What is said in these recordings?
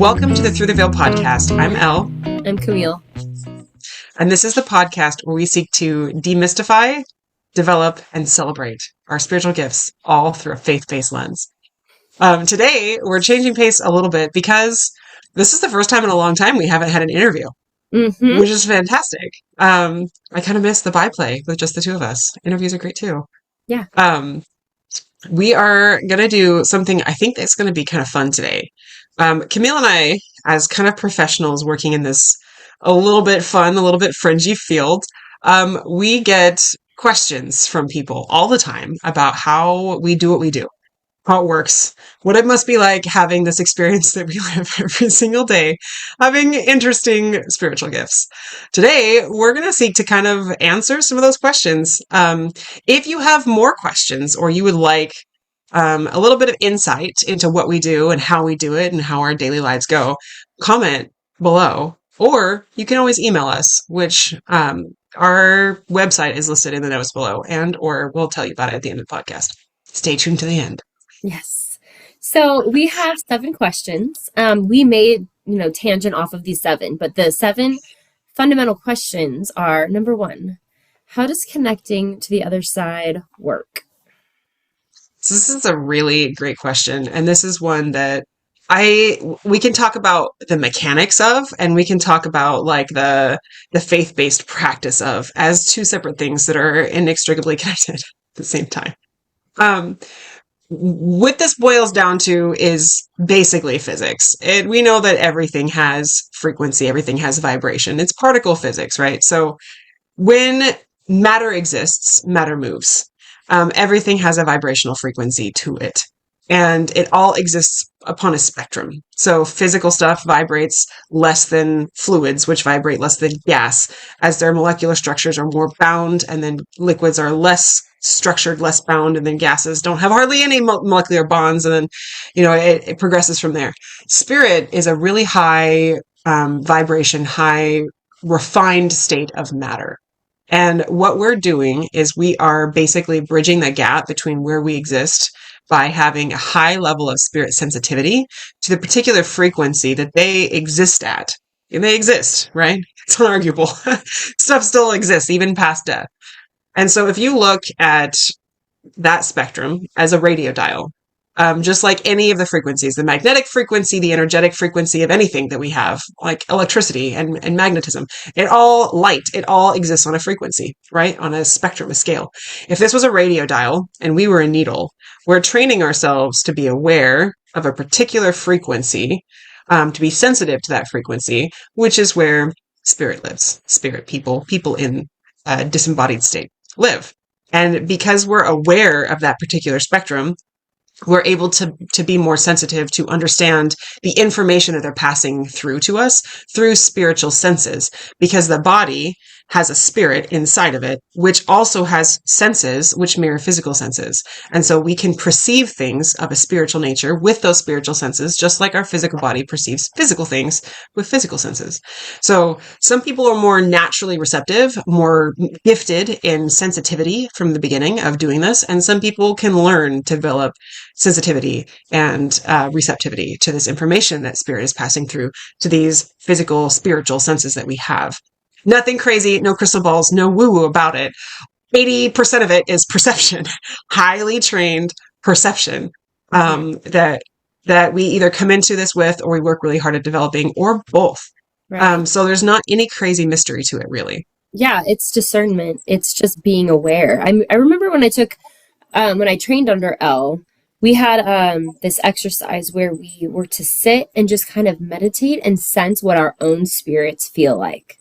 Welcome to the Through the Veil podcast. I'm Elle. I'm Camille. And this is the podcast where we seek to demystify, develop, and celebrate our spiritual gifts, all through a faith-based lens. Today, we're changing pace a little bit because this is the first time in a long time we haven't had an interview, which is fantastic. I kind of miss the byplay with just the two of us. Interviews are great too. Yeah. We are going to do something I think that's going to be kind of fun today. Camille and I, as kind of professionals working in this a little bit fun, a little bit fringy field, we get questions from people all the time about how we do what we do, how it works, what it must be like having this experience that we live every single day, having interesting spiritual gifts. Today, we're going to seek to kind of answer some of those questions. If you have more questions or you would like a little bit of insight into what we do and how we do it and how our daily lives go, comment below. Or you can always email us, which our website is listed in the notes below, and or we'll tell you about it at the end of the podcast. Stay tuned to the end. Yes. So we have 7 questions. We made, tangent off of these 7, but the 7 fundamental questions are, number 1, how does connecting to the other side work? So this is a really great question. And this is one that we can talk about the mechanics of, and we can talk about like the faith-based practice of as 2 separate things that are inextricably connected at the same time. What this boils down to is basically physics. We know that everything has frequency, everything has vibration. It's particle physics, right? So when matter exists, matter moves. Everything has a vibrational frequency to it. And it all exists upon a spectrum. So physical stuff vibrates less than fluids, which vibrate less than gas, as their molecular structures are more bound, and then liquids are less structured, less bound, and then gases don't have hardly any molecular bonds, and then, it progresses from there. Spirit is a really high vibration, high refined state of matter. And what we're doing is we are basically bridging the gap between where we exist by having a high level of spirit sensitivity to the particular frequency that they exist at. And they exist, right? It's unarguable. Stuff still exists, even past death. And so if you look at that spectrum as a radio dial, just like any of the frequencies, the magnetic frequency, the energetic frequency of anything that we have, like electricity and magnetism, it all exists on a frequency, right? On a spectrum, a scale. If this was a radio dial and we were a needle, we're training ourselves to be aware of a particular frequency, to be sensitive to that frequency, which is where spirit lives. Spirit people in a disembodied state live. And because we're aware of that particular spectrum, we're able to be more sensitive to understand the information that they're passing through to us through spiritual senses, because the body has a spirit inside of it, which also has senses which mirror physical senses. And so we can perceive things of a spiritual nature with those spiritual senses, just like our physical body perceives physical things with physical senses. So some people are more naturally receptive, more gifted in sensitivity from the beginning of doing this. And some people can learn to develop sensitivity and receptivity to this information that spirit is passing through to these physical, spiritual senses that we have. Nothing crazy, no crystal balls, no woo-woo about it. 80% of it is perception, highly trained perception, that we either come into this with or we work really hard at developing, or both. Right. So there's not any crazy mystery to it, really. Yeah, it's discernment. It's just being aware. I remember when I trained under Elle, we had this exercise where we were to sit and just kind of meditate and sense what our own spirits feel like.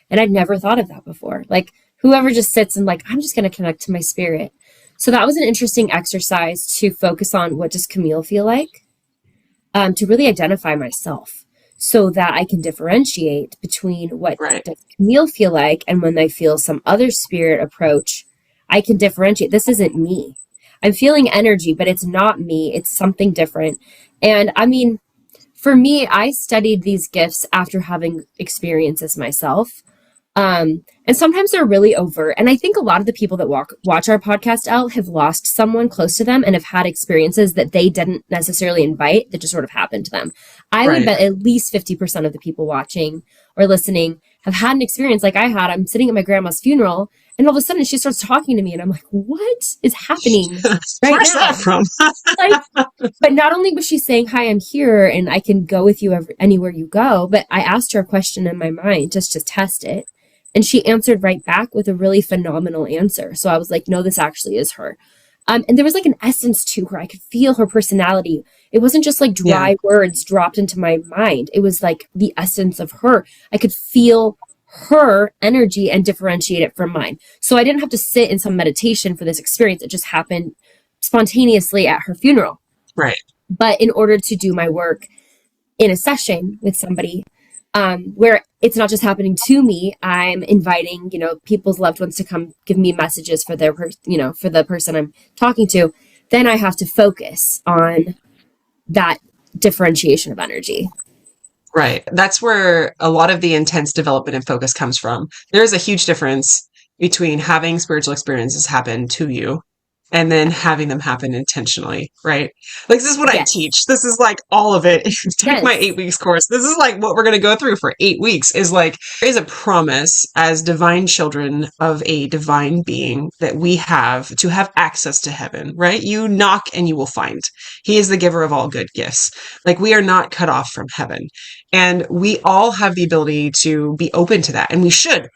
And I'd never thought of that before. Like, whoever just sits and I'm just going to connect to my spirit. So that was an interesting exercise to focus on what does Camille feel like, to really identify myself so that I can differentiate between what does Camille feel like, and when I feel some other spirit approach, I can differentiate. This isn't me. I'm feeling energy, but it's not me. It's something different. And for me, I studied these gifts after having experiences myself. And sometimes they're really overt. And I think a lot of the people that watch our podcast Elle have lost someone close to them and have had experiences that they didn't necessarily invite that just sort of happened to them. I would bet at least 50% of the people watching or listening have had an experience like I had. I'm sitting at my grandma's funeral and all of a sudden she starts talking to me and I'm like, what is happening right Where's now? that from? But not only was she saying, hi, I'm here and I can go with you anywhere you go, but I asked her a question in my mind just to test it. And she answered right back with a really phenomenal answer. So I was like, no, this actually is her. And there was like an essence to her. I could feel her personality. It wasn't just like dry words dropped into my mind. It was like the essence of her. I could feel her energy and differentiate it from mine. So I didn't have to sit in some meditation for this experience. It just happened spontaneously at her funeral. Right. But in order to do my work in a session with somebody, where it's not just happening to me, I'm inviting, people's loved ones to come give me messages for their, for the person I'm talking to. Then I have to focus on that differentiation of energy. Right. That's where a lot of the intense development and focus comes from. There's a huge difference between having spiritual experiences happen to you and then having them happen intentionally, right? Like, this is what I teach. This is like all of it. If you take my 8 weeks course, this is like what we're going to go through for 8 weeks is like, there is a promise as divine children of a divine being that we have to have access to heaven, right? You knock and you will find. He is the giver of all good gifts. Like, we are not cut off from heaven. And we all have the ability to be open to that. And we should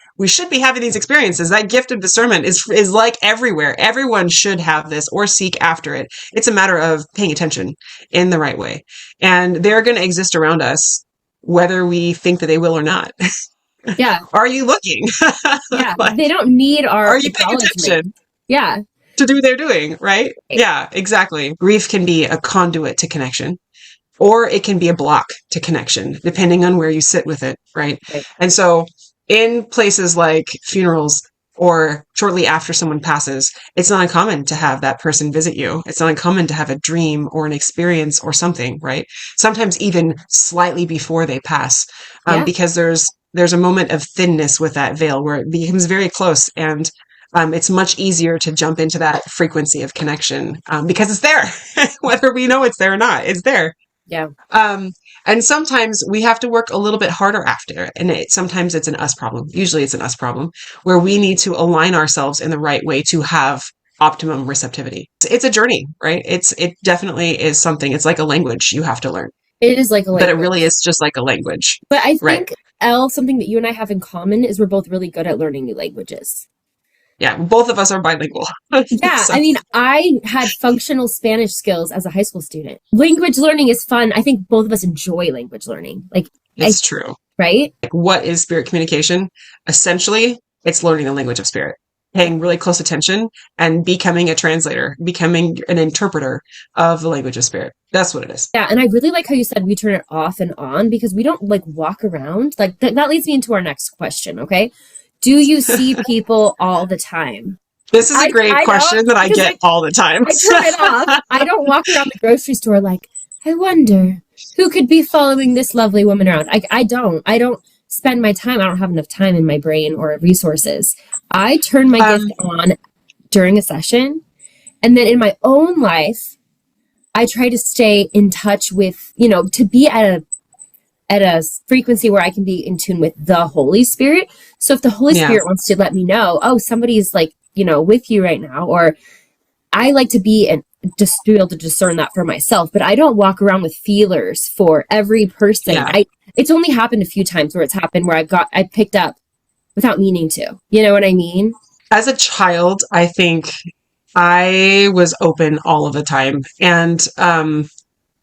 be having these experiences. That gift of discernment is like everywhere. Everyone should have this or seek after it. It's a matter of paying attention in the right way. And they're going to exist around us, whether we think that they will or not. Yeah. Are you looking? Yeah. Like, they don't need our Are you paying attention? Yeah. To do what they're doing, right? Yeah, exactly. Grief can be a conduit to connection. Or it can be a block to connection, depending on where you sit with it, right? And so in places like funerals or shortly after someone passes, it's not uncommon to have that person visit you. It's not uncommon to have a dream or an experience or something, right? Sometimes even slightly before they pass, because there's a moment of thinness with that veil where it becomes very close, and it's much easier to jump into that frequency of connection because it's there, whether we know it's there or not, it's there. Yeah. And sometimes we have to work a little bit harder after, and sometimes it's an us problem. Usually it's an us problem where we need to align ourselves in the right way to have optimum receptivity. It's a journey, right? It definitely is something. It's like a language you have to learn. It is like a language. But it really is just like a language. But I think, Elle, something that you and I have in common is we're both really good at learning new languages. Yeah, both of us are bilingual. Yeah, so. I mean, I had functional Spanish skills as a high school student. Language learning is fun. I think both of us enjoy language learning. Like, it's true. Right? Like, what is spirit communication? Essentially, it's learning the language of spirit, paying really close attention and becoming a translator, becoming an interpreter of the language of spirit. That's what it is. Yeah, and I really like how you said we turn it off and on, because we don't like walk around. Like that leads me into our next question, okay? Do you see people all the time? This is a great question that I get all the time. I turn it off. I don't walk around the grocery store like, I wonder who could be following this lovely woman around. I don't spend my time. I don't have enough time in my brain or resources. I turn my gift on during a session. And then in my own life, I try to stay in touch with, to be at a frequency where I can be in tune with the Holy Spirit. So if the Holy Spirit wants to let me know, oh, somebody's like, with you right now, or I like to be and just be able to discern that for myself, but I don't walk around with feelers for every person. Yeah. It's only happened a few times where it's happened where I picked up without meaning to, you know what I mean? As a child, I think I was open all of the time. And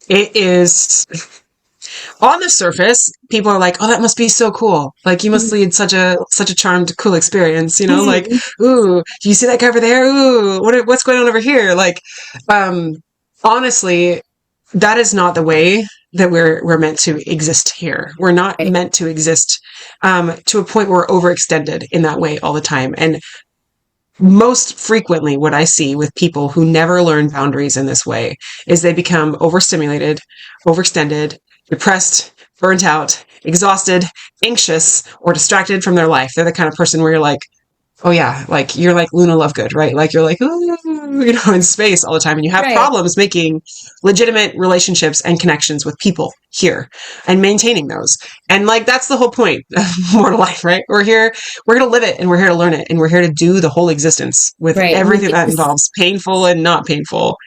it is... on the surface, people are like, oh, that must be so cool. Like, you must lead such a charmed, cool experience, like, ooh, do you see that guy over there? Ooh, what's going on over here? Like, honestly, that is not the way that we're meant to exist here. We're not meant to exist to a point where we're overextended in that way all the time. And most frequently, what I see with people who never learn boundaries in this way is they become overstimulated, overextended, depressed, burnt out, exhausted, anxious, or distracted from their life. They're the kind of person where you're like, oh yeah, like you're like Luna Lovegood, right? Like you're like, ooh, in space all the time, and you have Right. problems making legitimate relationships and connections with people here and maintaining those. And like that's the whole point of mortal life, right? We're here to live it, and we're here to learn it, and we're here to do the whole existence with Right. And we everything think that this, involves painful and not painful,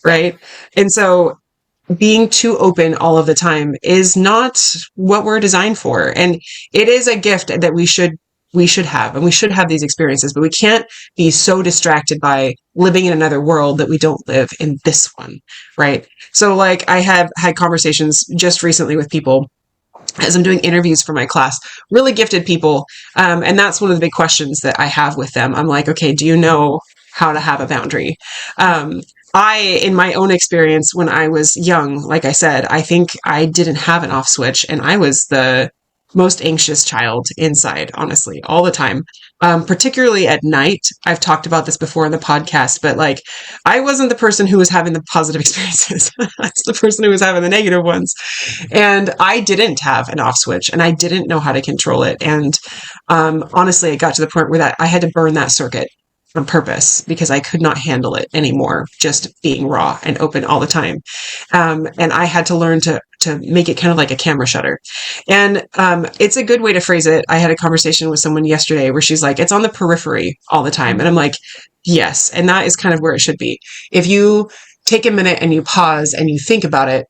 yeah. right? And so being too open all of the time is not what we're designed for. And it is a gift that we should have, and we should have these experiences, but we can't be so distracted by living in another world that we don't live in this one, right? So like I have had conversations just recently with people as I'm doing interviews for my class, really gifted people. And that's one of the big questions that I have with them. I'm like, okay, do you know how to have a boundary? Um, in my own experience, when I was young, like I said, I think I didn't have an off switch, and I was the most anxious child inside, honestly, all the time. Particularly at night. I've talked about this before in the podcast, but like, I wasn't the person who was having the positive experiences. I was the person who was having the negative ones. And I didn't have an off switch, and I didn't know how to control it. And honestly, it got to the point where that I had to burn that circuit on purpose because I could not handle it anymore, just being raw and open all the time. And I had to learn to make it kind of like a camera shutter. And it's a good way to phrase it. I had a conversation with someone yesterday where she's like, it's on the periphery all the time. And I'm like, yes. And that is kind of where it should be. If you take a minute and you pause and you think about it,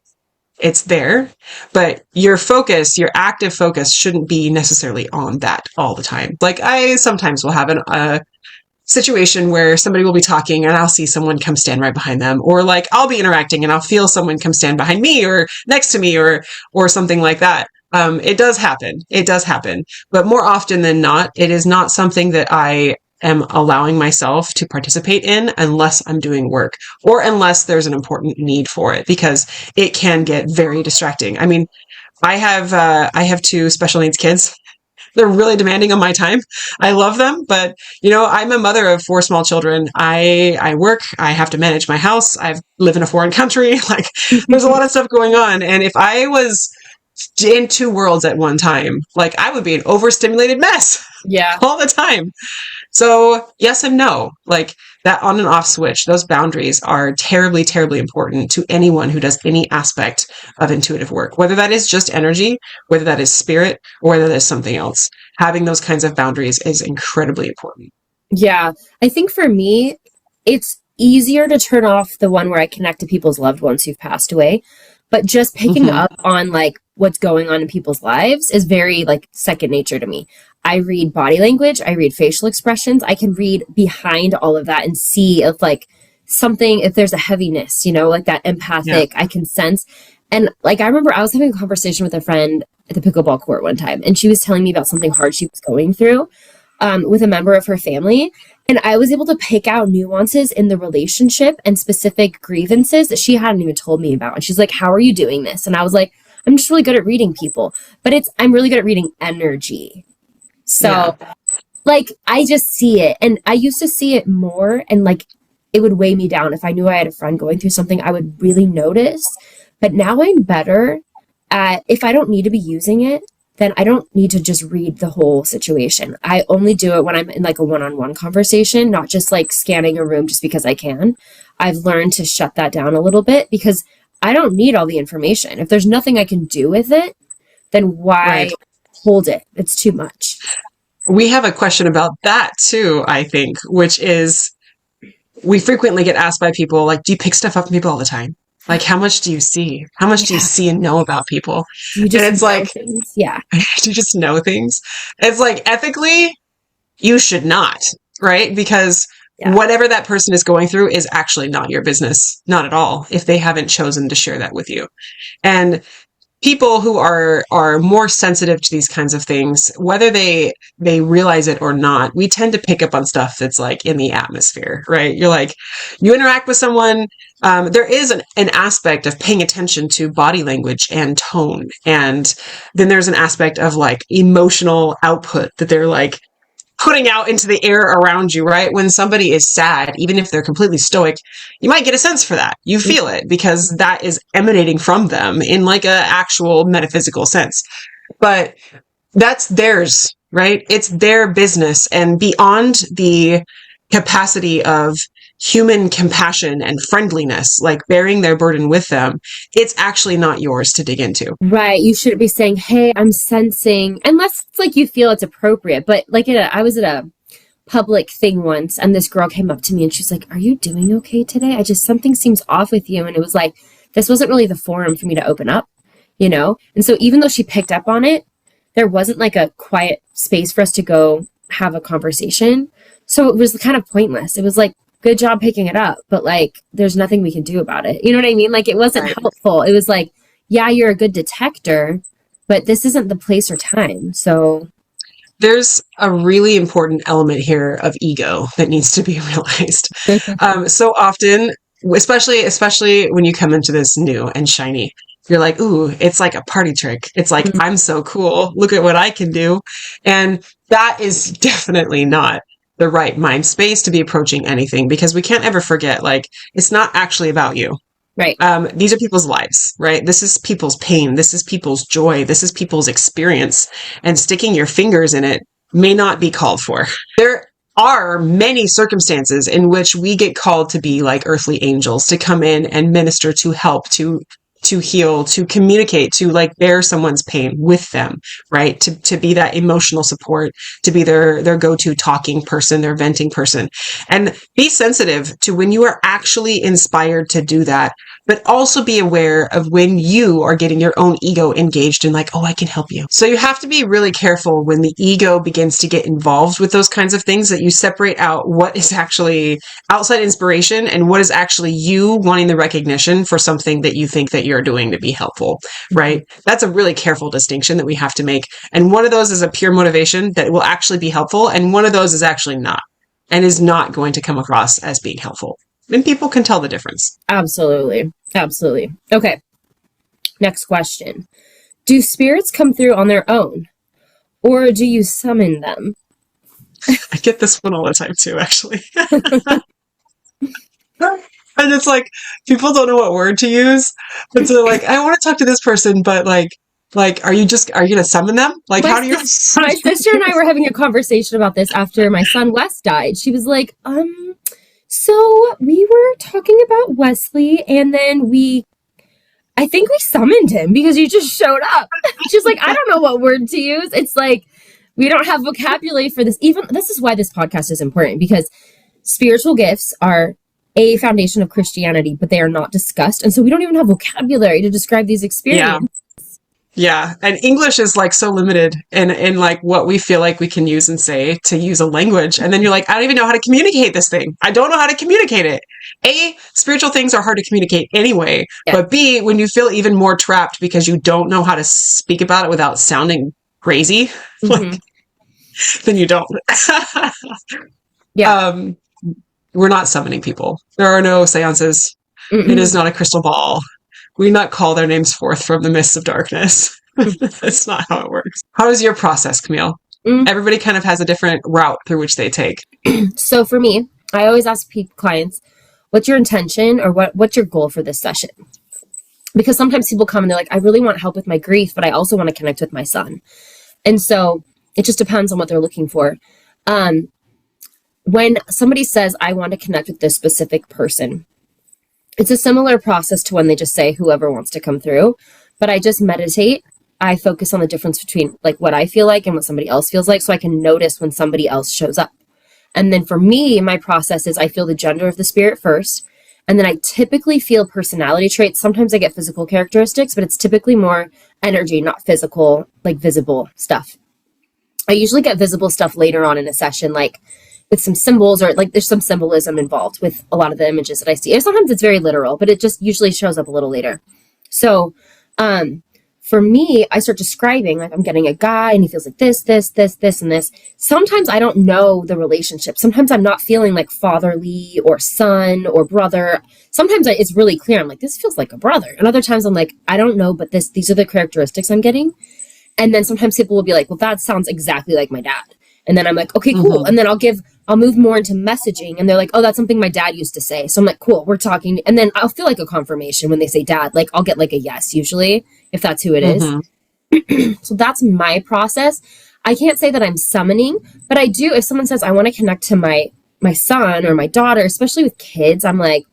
it's there, but your focus, your active focus shouldn't be necessarily on that all the time. Like I sometimes will have a situation where somebody will be talking and I'll see someone come stand right behind them, or like I'll be interacting and I'll feel someone come stand behind me or next to me or something like that. It does happen. It does happen. But more often than not, it is not something that I am allowing myself to participate in unless I'm doing work or unless there's an important need for it, because it can get very distracting. I mean, I have two special needs kids. They're really demanding on my time. I love them, but I'm a mother of four small children. I work. I have to manage my house. I live in a foreign country. Like there's a lot of stuff going on. And if I was in two worlds at one time, like I would be an overstimulated mess Yeah. all the time. So yes and no, like that on and off switch, those boundaries are terribly, terribly important to anyone who does any aspect of intuitive work, whether that is just energy, whether that is spirit, or whether that is something else. Having those kinds of boundaries is incredibly important. Yeah. I think for me, it's easier to turn off the one where I connect to people's loved ones who've passed away. But just picking Mm-hmm. up on like what's going on in people's lives is very like second nature to me. I read body language, I read facial expressions, I can read behind all of that and see if like something, if there's a heaviness, like that empathic, I can sense. And like I remember I was having a conversation with a friend at the pickleball court one time, and she was telling me about something hard she was going through with a member of her family. And I was able to pick out nuances in the relationship and specific grievances that she hadn't even told me about. And she's like, how are you doing this? And I was like, I'm just really good at reading people, but I'm really good at reading energy. So like, I just see it. And I used to see it more, and like, it would weigh me down. If I knew I had a friend going through something, I would really notice. But now I'm better at, if I don't need to be using it, then I don't need to just read the whole situation. I only do it when I'm in like a one-on-one conversation, not just like scanning a room just because I can. I've learned to shut that down a little bit because I don't need all the information. If there's nothing I can do with it, then why hold it? It's too much. We have a question about that too, I think, which is we frequently get asked by people, like, do you pick stuff up from people all the time? Like, how much do you see? How much do you see and know about people? You just and it's know like, things. Yeah. do you just know things? It's like, ethically, you should not, right? Because whatever that person is going through is actually not your business, not at all, if they haven't chosen to share that with you. And people who are more sensitive to these kinds of things, whether they realize it or not, we tend to pick up on stuff that's like in the atmosphere, right? You're like, you interact with someone, there is an aspect of paying attention to body language and tone. And then there's an aspect of like emotional output that they're like putting out into the air around you, right? When somebody is sad, even if they're completely stoic, you might get a sense for that. You feel it because that is emanating from them in like a actual metaphysical sense. but that's theirs, right? It's their business. And beyond the capacity of human compassion and friendliness, like bearing their burden with them, it's actually not yours to dig into. Right. You shouldn't be saying, hey, I'm sensing, unless it's like you feel it's appropriate. But like I was at a public thing once and this girl came up to me and she's like, are you doing okay today? Something seems off with you. And it was like, this wasn't really the forum for me to open up, you know? And so even though she picked up on it, there wasn't like a quiet space for us to go have a conversation. So it was kind of pointless. It was like, good job picking it up, but like, there's nothing we can do about it. You know what I mean? Like, it wasn't helpful. It was like, yeah, you're a good detector, but this isn't the place or time. So there's a really important element here of ego that needs to be realized. So often, especially when you come into this new and shiny, you're like, ooh, it's like a party trick. It's like, I'm so cool. Look at what I can do. And that is definitely not the right mind space to be approaching anything, because we can't ever forget, like, it's not actually about you. Right. These are people's lives, right? This is people's pain. This is people's joy. This is people's experience. And sticking your fingers in it may not be called for. There are many circumstances in which we get called to be like earthly angels, to come in and minister, to help, to heal, to communicate, to like bear someone's pain with them, right? To be that emotional support, to be their go-to talking person, their venting person. And be sensitive to when you are actually inspired to do that, but also be aware of when you are getting your own ego engaged in like, oh, I can help you. So you have to be really careful when the ego begins to get involved with those kinds of things, that you separate out what is actually outside inspiration and what is actually you wanting the recognition for something that you think that you're doing to be helpful, right? That's a really careful distinction that we have to make. And one of those is a pure motivation that will actually be helpful. And one of those is actually not, and is not going to come across as being helpful. And people can tell the difference. Absolutely. Absolutely. Okay. Next question. Do spirits come through on their own, or do you summon them? I get this one all the time too, actually. And it's like, people don't know what word to use. But so like, I want to talk to this person, but like, are you going to summon them? Like, how do you? My sister and I were having a conversation about this after my son Wes died. She was like, so we were talking about Wesley, and then I think we summoned him because you just showed up. She's like, I don't know what word to use. It's like, we don't have vocabulary for this. Even this is why this podcast is important, because spiritual gifts are a foundation of Christianity, but they are not discussed. And so we don't even have vocabulary to describe these experiences. Yeah. And English is like so limited in like what we feel like we can use and say to use a language. And then you're like, I don't even know how to communicate this thing. I don't know how to communicate it. A, spiritual things are hard to communicate anyway. Yeah. But B, when you feel even more trapped because you don't know how to speak about it without sounding crazy, like, then you don't. Yeah. We're not summoning people. There are no seances. It is not a crystal ball. We not call their names forth from the mists of darkness. That's not how it works. How is your process, Camille? Everybody kind of has a different route through which they take. So for me, I always ask clients, what's your intention, or what's your goal for this session? Because sometimes people come and they're like, I really want help with my grief, but I also want to connect with my son. And so it just depends on what they're looking for. When somebody says, I want to connect with this specific person, it's a similar process to when they just say whoever wants to come through, but I just meditate. I focus on the difference between like what I feel like and what somebody else feels like, so I can notice when somebody else shows up. And then for me, my process is I feel the gender of the spirit first, and then I typically feel personality traits. Sometimes I get physical characteristics, but it's typically more energy, not physical, like visible stuff. I usually get visible stuff later on in a session, like with some symbols, or like there's some symbolism involved with a lot of the images that I see. And sometimes it's very literal, but it just usually shows up a little later. So for me, I start describing, like, I'm getting a guy and he feels like this, and this. Sometimes I don't know the relationship. Sometimes I'm not feeling like fatherly or son or brother. Sometimes it's really clear. I'm like, this feels like a brother. And other times I'm like, I don't know, but these are the characteristics I'm getting. And then sometimes people will be like, well, that sounds exactly like my dad. And then I'm like, okay, cool. And then I'll move more into messaging. And they're like, oh, that's something my dad used to say. So I'm like, cool, we're talking. And then I'll feel like a confirmation when they say dad. Like, I'll get like a yes, usually, if that's who it is. So that's my process. I can't say that I'm summoning, but I do, if someone says I want to connect to my son or my daughter, especially with kids, I'm like,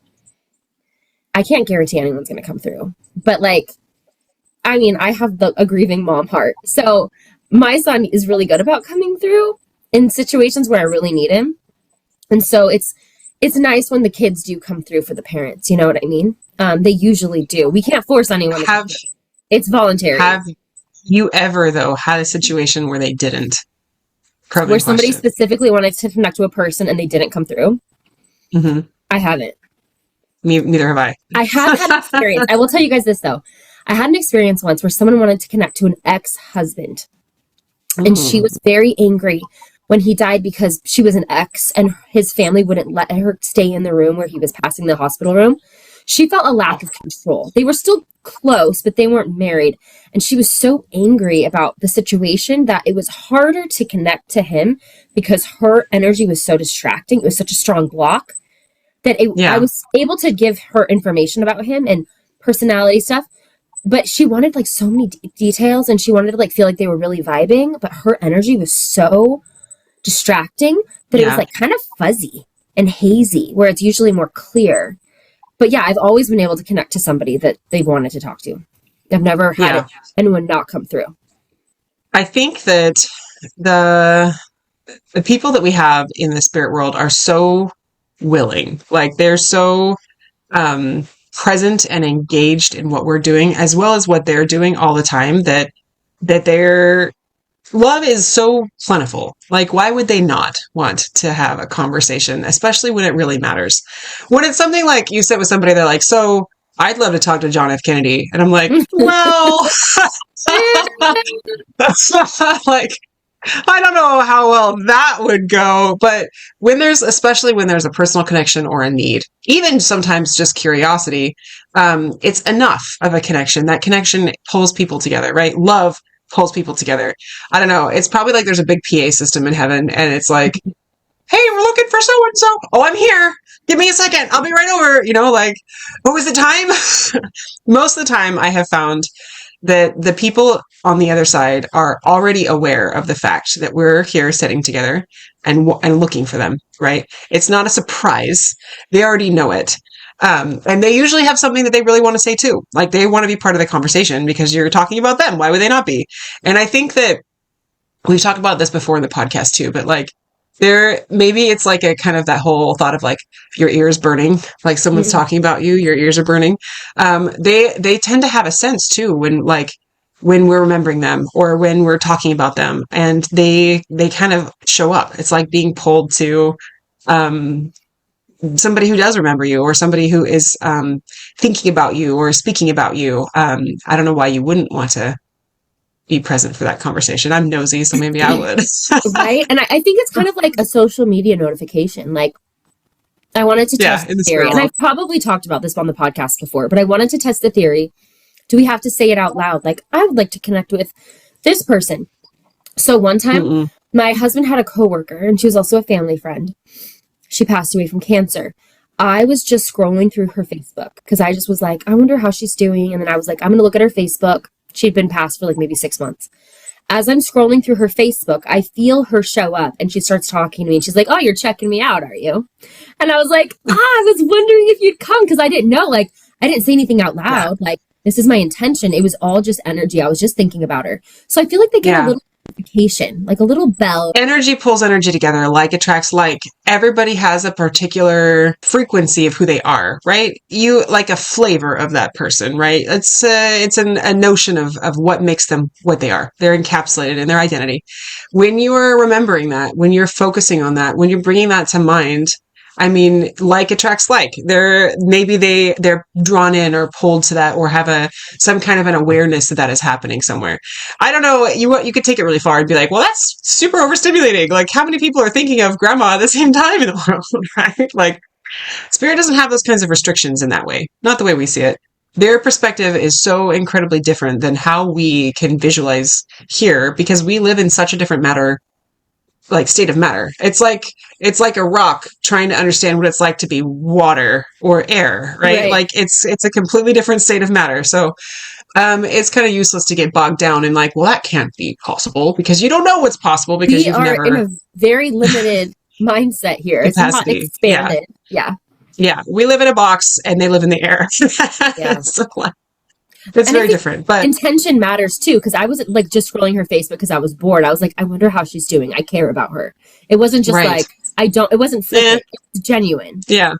I can't guarantee anyone's going to come through. But like, I mean, I have a grieving mom heart. So my son is really good about coming through in situations where I really need him. And so it's nice when the kids do come through for the parents. You know what I mean? They usually do. We can't force anyone to come through. It's voluntary. Have you ever, though, had a situation where they didn't? Where somebody specifically wanted to connect to a person and they didn't come through? Mm-hmm. I haven't. Neither have I. I have had experience. I will tell you guys this, though. I had an experience once where someone wanted to connect to an ex-husband. And she was very angry when he died because she was an ex and his family wouldn't let her stay in the room where he was passing the hospital room. She felt a lack of control. They were still close, but they weren't married. And she was so angry about the situation that it was harder to connect to him because her energy was so distracting. It was such a strong block that I was able to give her information about him and personality stuff. But she wanted like so many details and she wanted to like feel like they were really vibing. But her energy was so distracting that it was like kind of fuzzy and hazy where it's usually more clear. But yeah, I've always been able to connect to somebody that they wanted to talk to. I've never had anyone not come through. I think that the people that we have in the spirit world are so willing. Like they're so present and engaged in what we're doing as well as what they're doing all the time that their love is so plentiful. Like, why would they not want to have a conversation, especially when it really matters? When it's something like you said with somebody, they're like, so I'd love to talk to John F. Kennedy. And I'm like, well, that's not like, I don't know how well that would go. But especially when there's a personal connection or a need, even sometimes just curiosity, it's enough of a connection. That connection pulls people together, right? Love pulls people together. I don't know. It's probably like there's a big PA system in heaven and it's like, hey, we're looking for so-and-so. Oh, I'm here. Give me a second. I'll be right over. You know, like, what was the time? Most of the time I have found that the people on the other side are already aware of the fact that we're here sitting together and looking for them, right? It's not a surprise. They already know it. And they usually have something that they really want to say too. Like they want to be part of the conversation because you're talking about them. Why would they not be? And I think that we've talked about this before in the podcast too, but like maybe it's like a kind of that whole thought of like your ears burning, like someone's talking about you, your ears are burning. They tend to have a sense too when we're remembering them or when we're talking about them and they kind of show up. It's like being pulled to, somebody who does remember you or somebody who is thinking about you or speaking about you. I don't know why you wouldn't want to be present for that conversation. I'm nosy, so maybe I would. Right? And I think it's kind of like a social media notification. Like I wanted to test the theory. And I've probably talked about this on the podcast before, but I wanted to test the theory. Do we have to say it out loud? Like, I would like to connect with this person. So one time, my husband had a coworker, and she was also a family friend. She passed away from cancer. I was just scrolling through her Facebook because I just was like, I wonder how she's doing. And then I was like, I'm going to look at her Facebook. She'd been passed for like maybe 6 months. As I'm scrolling through her Facebook, I feel her show up and she starts talking to me and she's like, oh, you're checking me out, are you? And I was like, I was wondering if you'd come because I didn't know, like, I didn't say anything out loud. Yeah. Like, this is my intention. It was all just energy. I was just thinking about her. So I feel like they get a little notification, like a little bell. Energy pulls energy together. Like attracts like. Everybody has a particular frequency of who they are, right? You like a flavor of that person, right? It's a notion of what makes them what they are. They're encapsulated in their identity. When you are remembering that, when you're focusing on that, when you're bringing that to mind, I mean, like attracts like. They're drawn in or pulled to that or have some kind of an awareness that is happening somewhere. I don't know. You could take it really far and be like, well, that's super overstimulating. Like, how many people are thinking of grandma at the same time in the world, right? Like, spirit doesn't have those kinds of restrictions in that way. Not the way we see it. Their perspective is so incredibly different than how we can visualize here because we live in such a different state of matter. It's like a rock trying to understand what it's like to be water or air, right? Like it's a completely different state of matter. So It's kind of useless to get bogged down in like, well, that can't be possible because you don't know what's possible because We you've are in never a very limited mindset here. It's not capacity. Yeah. expanded. Yeah. Yeah. We live in a box and they live in the air. Yeah. So, like, it's And I very think different. But intention matters too, because I was like just scrolling her Facebook because I was bored. I was like, I wonder how she's doing. I care about her. It wasn't just right. like, it wasn't flippant. It's genuine. Yeah.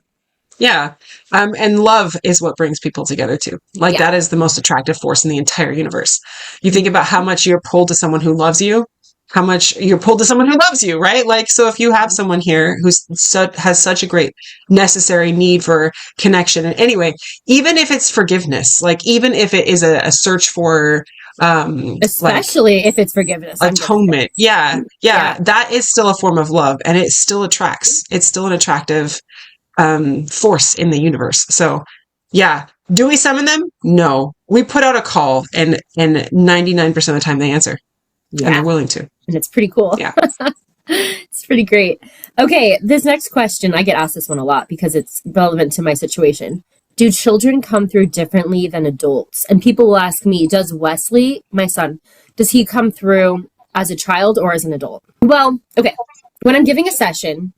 Yeah. And love is what brings people together too. Like Yeah. that is the most attractive force in the entire universe. You think about how much you're pulled to someone who loves you, how much you're pulled to someone who loves you, right? Like, so if you have someone here has such a great necessary need for connection in any way, even if it's forgiveness, like even if it is a search for, Especially if it's forgiveness. atonement. Yeah. Yeah. That is still a form of love and it still attracts. It's still an attractive force in the universe. So yeah. Do we summon them? No. We put out a call and 99% of the time they answer. Yeah. And they're willing to. And it's pretty cool. Yeah. It's pretty great. Okay, this next question, I get asked this one a lot because it's relevant to my situation. Do children come through differently than adults? And people will ask me, does Wesley, my son, does he come through as a child or as an adult? Well, okay. When I'm giving a session,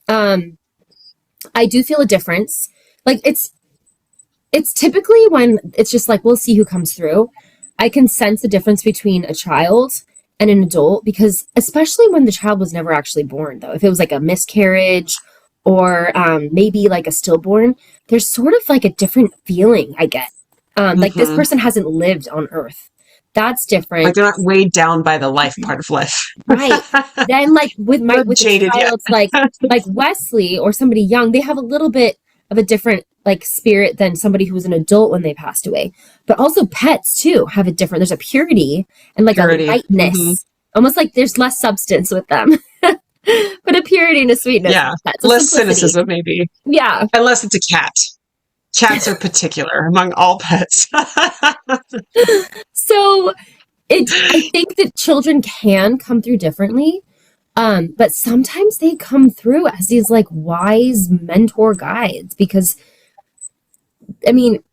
I do feel a difference. Like it's typically when it's just like, we'll see who comes through. I can sense the difference between a child and an adult because especially when the child was never actually born though, if it was like a miscarriage or maybe like a stillborn, there's sort of like a different feeling I get. Like this person hasn't lived on earth. That's different. Like they're not weighed down by the life part of life. Right. Then like with jaded, the child, like Wesley or somebody young, they have a little bit of a different like spirit than somebody who was an adult when they passed away. But also pets too have a different, there's a purity and like a lightness. Almost like there's less substance with them. But a purity and a sweetness. Yeah. simplicity. Less cynicism maybe. Yeah. Unless it's a cat. Cats are particular among all pets. So I think that children can come through differently. But sometimes they come through as these like wise mentor guides because I mean,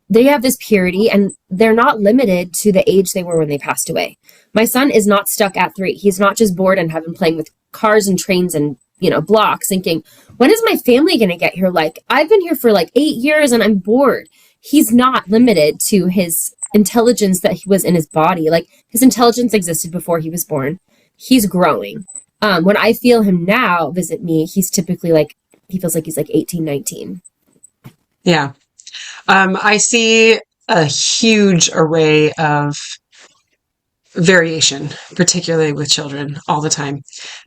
they have this purity and they're not limited to the age they were when they passed away. My son is not stuck at 3. He's not just bored and having playing with cars and trains and, blocks thinking, when is my family going to get here? Like, I've been here for like 8 years and I'm bored. He's not limited to his intelligence that he was in his body. Like, his intelligence existed before he was born. He's growing. When I feel him now visit me, he's typically like, he feels like he's like 18, 19. Yeah. I see a huge array of variation, particularly with children all the time.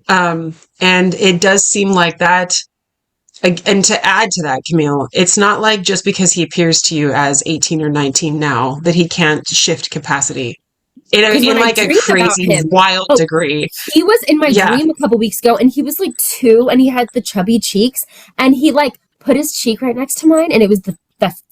And it does seem like that. And to add to that, Camille, it's not like just because he appears to you as 18 or 19 now that he can't shift capacity in like a crazy, wild degree. He was in my dream a couple weeks ago and he was like 2 and he had the chubby cheeks and he like put his cheek right next to mine and it was the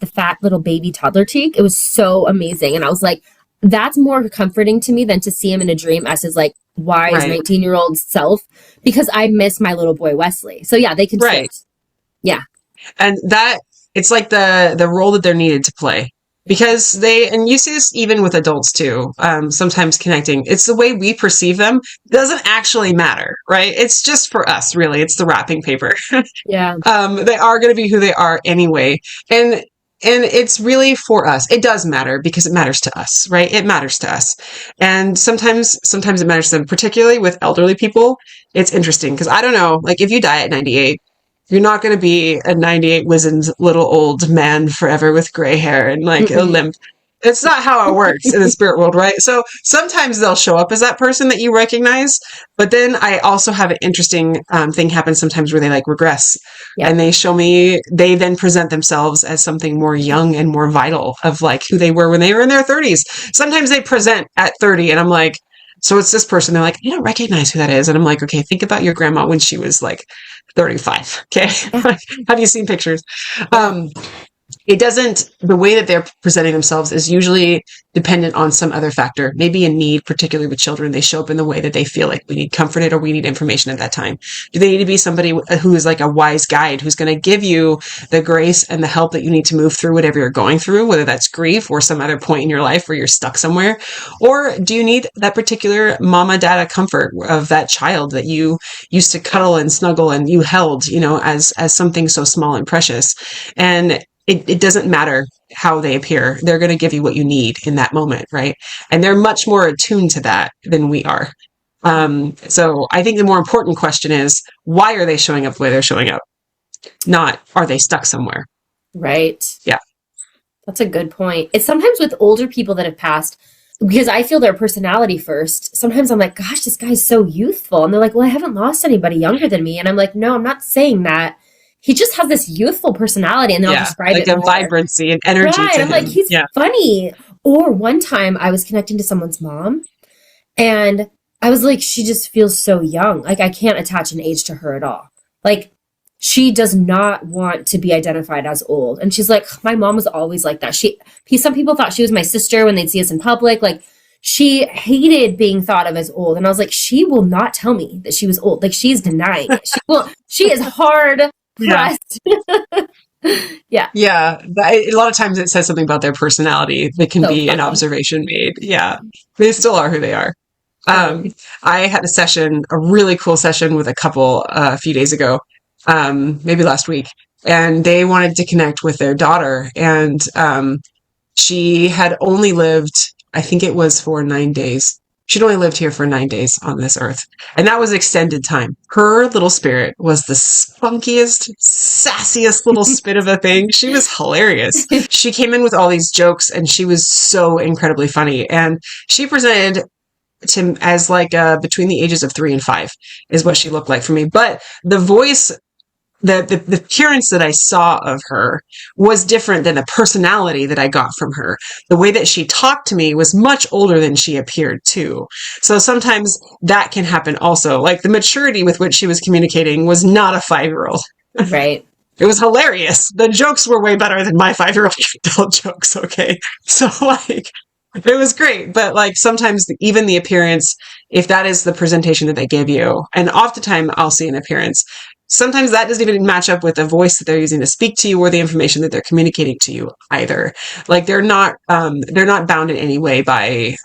fat little baby toddler cheek. It was so amazing. And I was like, that's more comforting to me than to see him in a dream as his like wise 19-year-old self because I miss my little boy Wesley. So yeah, they can shift. Yeah. And that it's like the role that they're needed to play. Because and you see this even with adults too, sometimes connecting. It's the way we perceive them doesn't actually matter, right? It's just for us, really. It's the wrapping paper. Yeah. They are going to be who they are anyway. And it's really for us. It does matter because it matters to us, right? It matters to us. And sometimes it matters to them, particularly with elderly people. It's interesting because I don't know, like if you die at 98, you're not going to be a 98 wizened little old man forever with gray hair and like a limp. It's not how it works in the spirit world, right? So sometimes they'll show up as that person that you recognize, but then I also have an interesting thing happen sometimes where they like regress and they then present themselves as something more young and more vital of like who they were when they were in their 30s. Sometimes they present at 30 and I'm like, so it's this person. They're like, I don't recognize who that is. And I'm like, okay, think about your grandma when she was like 35. Okay. Have you seen pictures? the way that they're presenting themselves is usually dependent on some other factor, maybe a need, particularly with children. They show up in the way that they feel like we need comforted or we need information at that time. Do they need to be somebody who is like a wise guide, who's going to give you the grace and the help that you need to move through whatever you're going through, whether that's grief or some other point in your life where you're stuck somewhere? Or do you need that particular mama, dada comfort of that child that you used to cuddle and snuggle and you held, as something so small and precious? And it doesn't matter how they appear. They're going to give you what you need in that moment, right? And they're much more attuned to that than we are. So I think the more important question is, why are they showing up the way they're showing up? Not, are they stuck somewhere? Right. Yeah. That's a good point. It's sometimes with older people that have passed, because I feel their personality first. Sometimes I'm like, gosh, this guy's so youthful. And they're like, well, I haven't lost anybody younger than me. And I'm like, no, I'm not saying that. He just has this youthful personality, and then I'll describe like it a vibrancy and energy right. to I'm him. like, he's funny. Or one time I was connecting to someone's mom, and I was like, she just feels so young. Like, I can't attach an age to her at all. Like, she does not want to be identified as old. And she's like, my mom was always like that. Some people thought she was my sister when they'd see us in public. Like, she hated being thought of as old. And I was like, she will not tell me that she was old. Like, she's denying it. She is hard pressed. Yeah. Yeah. A lot of times it says something about their personality that can be an observation made. Yeah. They still are who they are. I had a really cool session with a couple a few days ago, maybe last week, and they wanted to connect with their daughter. And she had only lived, I think it was for 9 days. She'd only lived here for 9 days on this earth. And that was extended time. Her little spirit was the spunkiest, sassiest little spit of a thing. She was hilarious. She came in with all these jokes, and she was so incredibly funny. And she presented as like between the ages of 3 and 5 is what she looked like for me. But the voice, the appearance that I saw of her was different than the personality that I got from her. The way that she talked to me was much older than she appeared too. So sometimes that can happen also. Like, the maturity with which she was communicating was not a 5-year-old. Right. It was hilarious. The jokes were way better than my 5-year-old can tell jokes. Okay. So like, it was great, but like sometimes even the appearance, if that is the presentation that they give you, and oftentimes I'll see an appearance, sometimes that doesn't even match up with the voice that they're using to speak to you or the information that they're communicating to you either. Like, they're not bound in any way by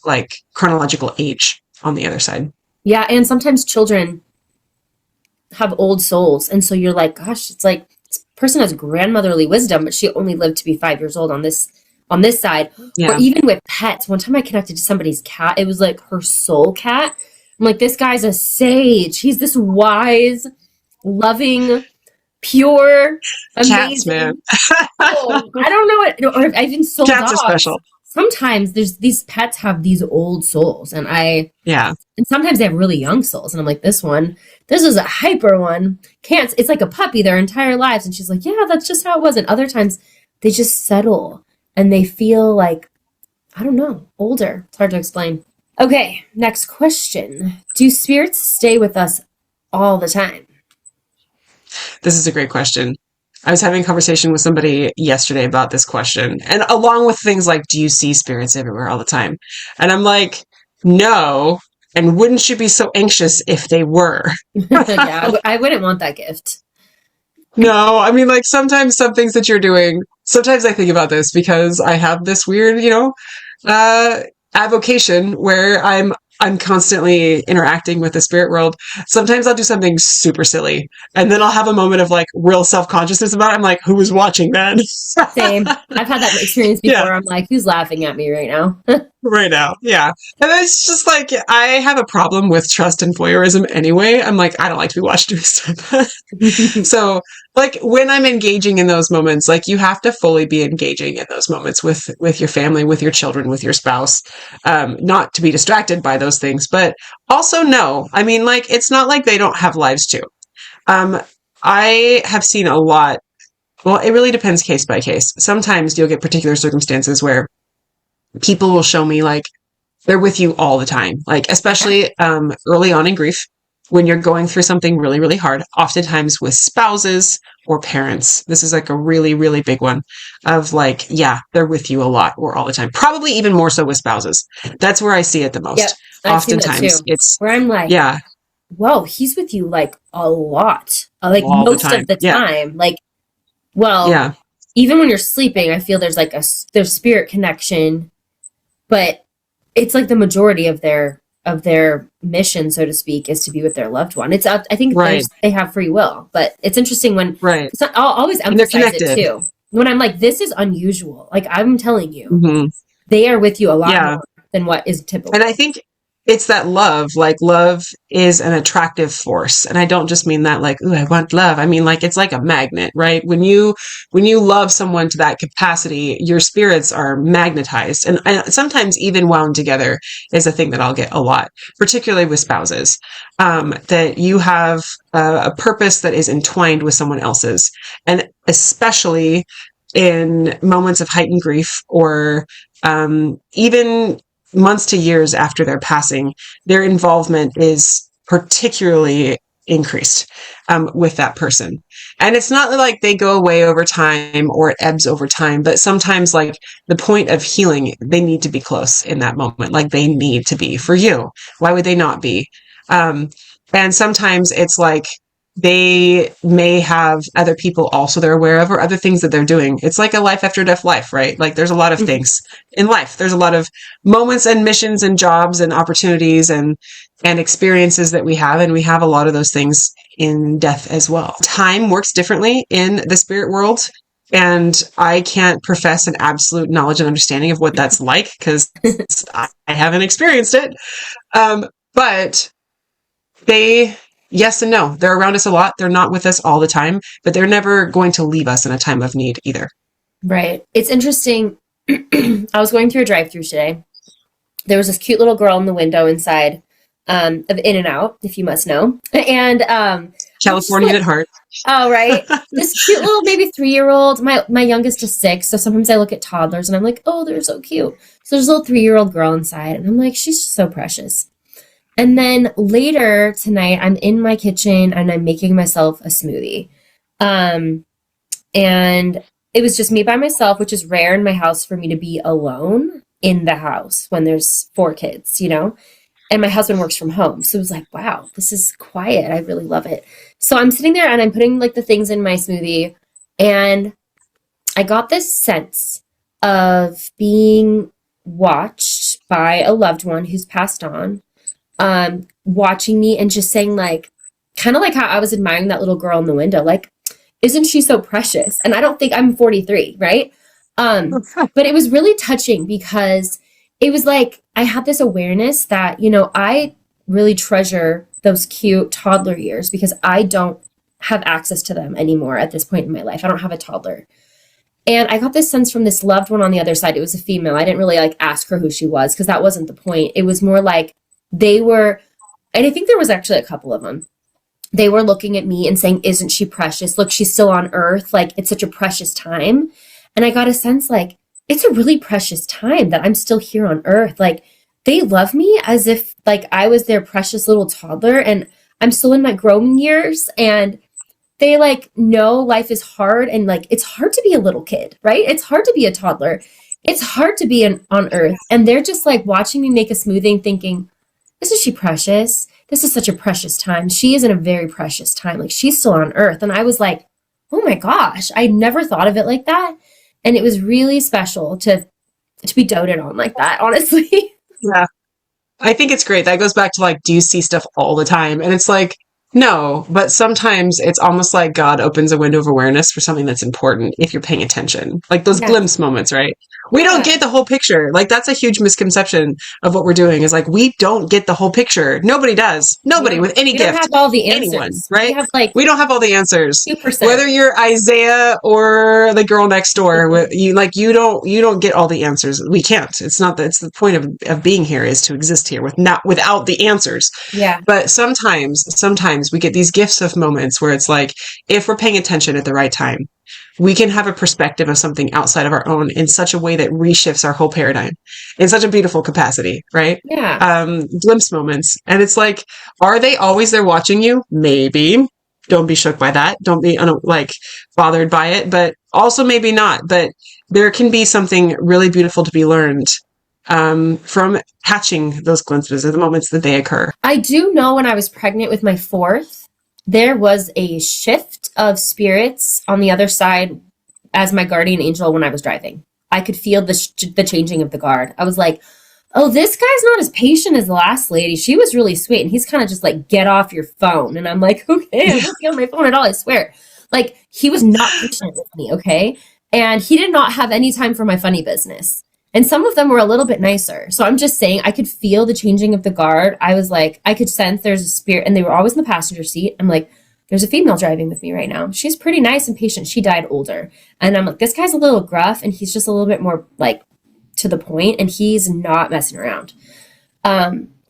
like chronological age on the other side. Yeah, and sometimes children have old souls, and so you're like, gosh, it's like this person has grandmotherly wisdom, but she only lived to be 5 years old on this side. Yeah. Or even with pets. One time I connected to somebody's cat. It was like her soul cat. I'm like, this guy's a sage. He's this wise, loving, pure, amazing. Cats, man. I don't know what, or I've even sold cats dogs. Are special. Sometimes these pets have these old souls, and sometimes they have really young souls, and I'm like, this is a hyper one. It's like a puppy their entire lives. And she's like, yeah, that's just how it was. And other times they just settle and they feel like, I don't know, older. It's hard to explain. Okay, next question. Do spirits stay with us all the time? This is a great question. I was having a conversation with somebody yesterday about this question, and along with things like, do you see spirits everywhere all the time? And I'm like, no. And wouldn't you be so anxious if they were? Yeah, I wouldn't want that gift. No, I mean, like, sometimes some things that you're doing, sometimes I think about this because I have this weird, avocation where I'm constantly interacting with the spirit world. Sometimes I'll do something super silly, and then I'll have a moment of like real self-consciousness about it. I'm like, who was watching that? Same. I've had that experience before. Yeah. I'm like, who's laughing at me right now? Right now. Yeah. And it's just like, I have a problem with trust and voyeurism anyway. I'm like, I don't like to be watched doing stuff. So like, when I'm engaging in those moments, like, you have to fully be engaging in those moments with your family, with your children, with your spouse, not to be distracted by those things, but also no. I mean, like, it's not like they don't have lives too. I have seen a lot. Well, it really depends case by case. Sometimes you'll get particular circumstances where people will show me like they're with you all the time, like especially early on in grief. when you're going through something really, really hard, oftentimes with spouses or parents. This is like a really, really big one of like, yeah, they're with you a lot or all the time. Probably even more so with spouses. That's where I see it the most. Yep, I've seen that Oftentimes too. it's, Where I'm like, yeah, whoa, he's with you like a lot, like all the most time. of the Yeah. time. Like, well, Yeah. even when you're sleeping, I feel there's like there's spirit connection, but it's like the majority of their mission, so to speak, is to be with their loved one. It's I think Right. they have free will, but it's interesting when Right. I'll always And they're emphasize it connected. too. When I'm like, this is unusual. Like I'm telling you, Hmm. they are with you a lot Yeah. more than what is And I typical. think it's that love, like love is an attractive force. And I don't just mean that like, ooh, I want love. I mean like it's like a magnet, right? When you love someone to that capacity, your spirits are magnetized. And sometimes even wound together is a thing that I'll get a lot, particularly with spouses. That you have a purpose that is entwined with someone else's. And especially in moments of heightened grief or even months to years after their passing, their involvement is particularly increased with that person. And it's not like they go away over time or it ebbs over time, but sometimes like the point of healing, they need to be close in that moment. Like they need to be for you. Why would they not be? And sometimes it's like they may have other people also they're aware of or other things that they're doing. It's like a life after death life, right? Like there's a lot of Mhm. things in life. There's a lot of moments and missions and jobs and opportunities and experiences that we have. And we have a lot of those things in death as well. Time works differently in the spirit world. And I can't profess an absolute knowledge and understanding of what that's like because I haven't experienced it. But they, yes and no. They're around us a lot. They're not with us all the time, but they're never going to leave us in a time of need either. Right. It's interesting. I was going through a drive-through today. There was this cute little girl in the window inside of In-N-Out, if you must know. And I'm just Californian like, at heart. oh, right. This cute little maybe 3-year-old. My youngest is 6, so sometimes I look at toddlers and I'm like, oh, they're so cute. So there's a little 3-year-old girl inside, and I'm like, she's just so precious. And then later tonight, I'm in my kitchen and I'm making myself a smoothie. Um, and it was just me by myself, which is rare in my house for me to be alone in the house when there's 4 kids, you know? And my husband works from home. So it was like, wow, this is quiet. I really love it. So I'm sitting there and I'm putting like the things in my smoothie. And I got this sense of being watched by a loved one who's passed on, watching me and just saying like, kind of like how I was admiring that little girl in the window, like, isn't she so precious? And I don't think I'm 43, right? But it was really touching because it was like I had this awareness that, you know, I really treasure those cute toddler years because I don't have access to them anymore at this point in my life. I don't have a toddler. And I got this sense from this loved one on the other side. It was a female. I didn't really like ask her who she was because that wasn't the point. It was more like they were, and I think there was actually a couple of them. They were looking at me and saying, isn't she precious? Look, she's still on earth. Like, it's such a precious time. And I got a sense like, it's a really precious time that I'm still here on earth. Like, they love me as if like I was their precious little toddler and I'm still in my growing years. And they like know life is hard and like it's hard to be a little kid, right? It's hard to be a toddler. It's hard to be on earth. And they're just like watching me make a smoothie and thinking, isn't she precious? This is such a precious time. She is in a very precious time. Like she's still on earth. And I was like, oh my gosh, I never thought of it like that. And it was really special to be doted on like that, honestly. Yeah. I think it's great. That goes back to like, do you see stuff all the time? And it's like, no, but sometimes it's almost like God opens a window of awareness for something that's important if you're paying attention. Like those Yeah. glimpse moments, right? We don't Yeah. get the whole picture. Like that's a huge misconception of what we're doing is like, we don't get the whole picture. Nobody does. Nobody Yeah. with any We don't gift. have all the Anyone, answers. right? We have like We don't have all the answers. 2%. Whether you're Isaiah or the girl next door, you like you don't get all the answers. We can't. It's not that. It's the point of being here is to exist here without the answers. Yeah. But sometimes we get these gifts of moments where it's like, if we're paying attention at the right time, we can have a perspective of something outside of our own in such a way that reshifts our whole paradigm in such a beautiful capacity, right? Yeah. Glimpse moments. And it's like, are they always there watching you? Maybe. Don't be shook by that. Don't be like bothered by it, but also maybe not. But there can be something really beautiful to be learned from catching those glimpses of the moments that they occur. I do know when I was pregnant with my fourth, there was a shift of spirits on the other side as my guardian angel when I was driving. I could feel the changing of the guard. I was like, oh, this guy's not as patient as the last lady. She was really sweet. And he's kind of just like, get off your phone. And I'm like, okay, I'm not on my phone at all, I swear. Like, he was not patient with me, okay? And he did not have any time for my funny business. And some of them were a little bit nicer. So I'm just saying, I could feel the changing of the guard. I was like, I could sense there's a spirit, and they were always in the passenger seat. I'm like, there's a female driving with me right now. She's pretty nice and patient. She died older. And I'm like, this guy's a little gruff, and he's just a little bit more like to the point, and he's not messing around.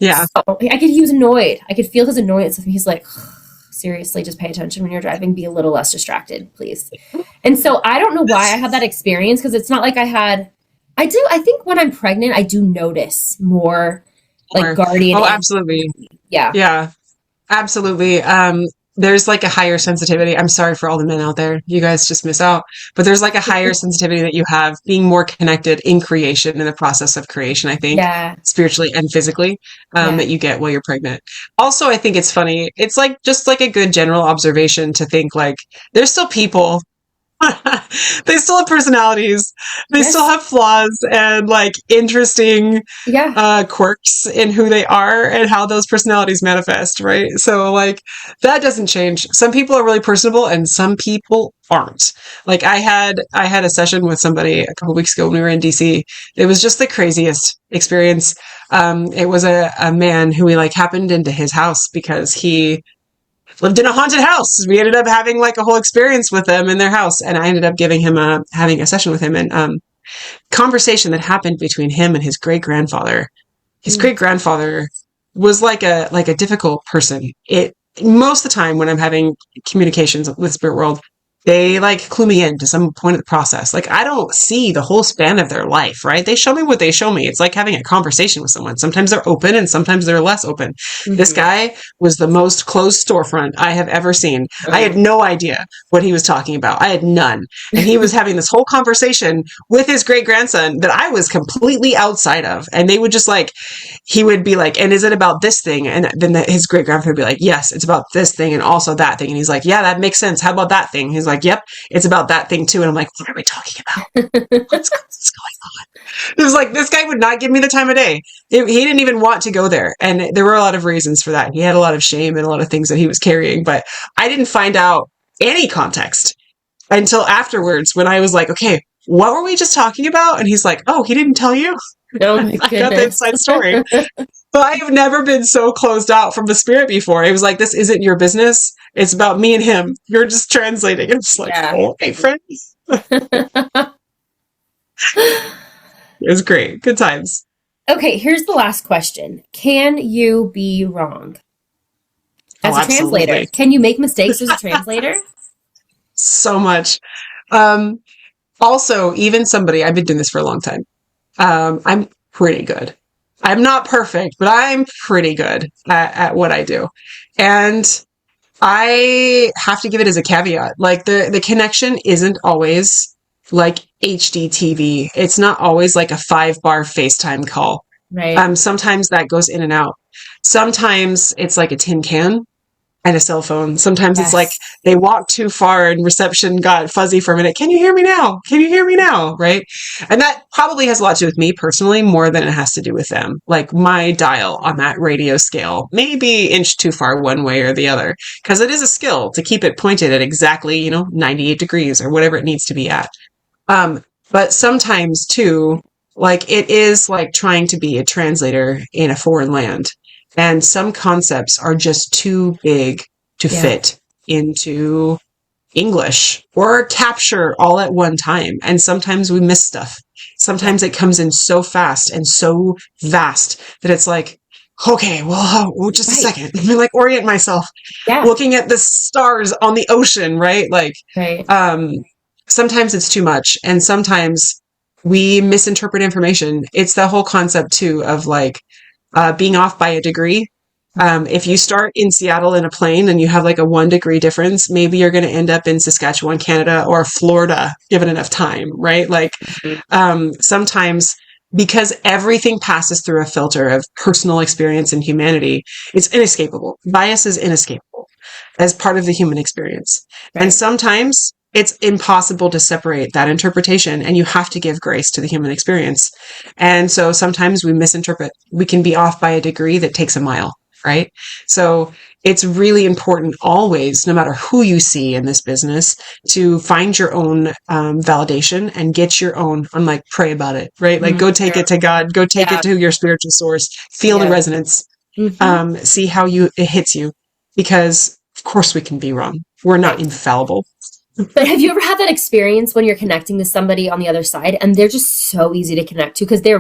Yeah. So he was annoyed. I could feel his annoyance. He's like, seriously, just pay attention when you're driving. Be a little less distracted, please. And so I don't know why I had that experience, because it's not like I think when I'm pregnant, I do notice more like guardian. Oh, absolutely. Yeah. Yeah, absolutely. There's like a higher sensitivity. I'm sorry for all the men out there. You guys just miss out. But there's like a higher sensitivity that you have being more connected in creation, in the process of creation, I think, spiritually and physically, that you get while you're pregnant. Also, I think it's funny. It's like just like a good general observation to think like there's still people. They still have personalities. They still have flaws and like interesting quirks in who they are and how those personalities manifest, right? So like that doesn't change. Some people are really personable and some people aren't. Like I had a session with somebody a couple weeks ago when we were in DC. It was just the craziest experience. It was a man who we like happened into his house because he lived in a haunted house. We ended up having like a whole experience with them in their house. And I ended up having a session with him, and conversation that happened between him and his great grandfather. His great grandfather was like a difficult person. Most of the time when I'm having communications with spirit world, they like clue me in to some point of the process. Like I don't see the whole span of their life, right? They show me what they show me. It's like having a conversation with someone. Sometimes they're open and sometimes they're less open. Mm-hmm. This guy was the most closed storefront I have ever seen. Oh. I had no idea what he was talking about. I had none. And he was having this whole conversation with his great grandson that I was completely outside of. And they would just like, he would be like, and is it about this thing? And then his great grandfather would be like, yes, it's about this thing and also that thing. And he's like, yeah, that makes sense. How about that thing? He's like, yep, it's about that thing too. And I'm like, what are we talking about? What's going on? It was like, this guy would not give me the time of day. He didn't even want to go there. And there were a lot of reasons for that. He had a lot of shame and a lot of things that he was carrying, but I didn't find out any context until afterwards when I was like, okay, what were we just talking about? And he's like, oh, he didn't tell you? Oh my goodness. I got the inside story. But I have never been so closed out from the spirit before. It was like, this isn't your business. It's about me and him. You're just translating. It's like, oh, hey, friends. It was great. Good times. Okay, here's the last question. Can you be wrong? As a translator, can you make mistakes as a translator? So much. Also, even somebody, I've been doing this for a long time. I'm pretty good. I'm not perfect, but I'm pretty good at what I do. And I have to give it as a caveat. Like the connection isn't always like HD TV. It's not always like a 5-bar FaceTime call. Right. Sometimes that goes in and out. Sometimes it's like a tin can and a cell phone. Sometimes it's like they walked too far and reception got fuzzy for a minute. Can you hear me now? Can you hear me now? Right. And that probably has a lot to do with me personally more than it has to do with them. Like my dial on that radio scale may be inch too far one way or the other, because it is a skill to keep it pointed at exactly, 98 degrees or whatever it needs to be at. But sometimes too, like it is like trying to be a translator in a foreign land. And some concepts are just too big to fit into English or capture all at one time. And sometimes we miss stuff. Sometimes it comes in so fast and so vast that it's like, okay, well, just a second. Let me like orient myself. Yeah. Looking at the stars on the ocean, right? Like, sometimes it's too much, and sometimes we misinterpret information. It's the whole concept too of like being off by a degree. If you start in Seattle in a plane and you have like a 1 degree difference, maybe you're going to end up in Saskatchewan, Canada, or Florida, given enough time, right? Like, sometimes because everything passes through a filter of personal experience and humanity, it's inescapable. Bias is inescapable as part of the human experience. Right. And sometimes it's impossible to separate that interpretation, and you have to give grace to the human experience. And so sometimes we misinterpret. We can be off by a degree that takes a mile, right? So it's really important always, no matter who you see in this business, to find your own validation and get your own, unlike pray about it, right? Like go take it to God, go take it to your spiritual source, feel the resonance, see how it hits you, because of course we can be wrong. We're not infallible. But have you ever had that experience when you're connecting to somebody on the other side and they're just so easy to connect to because they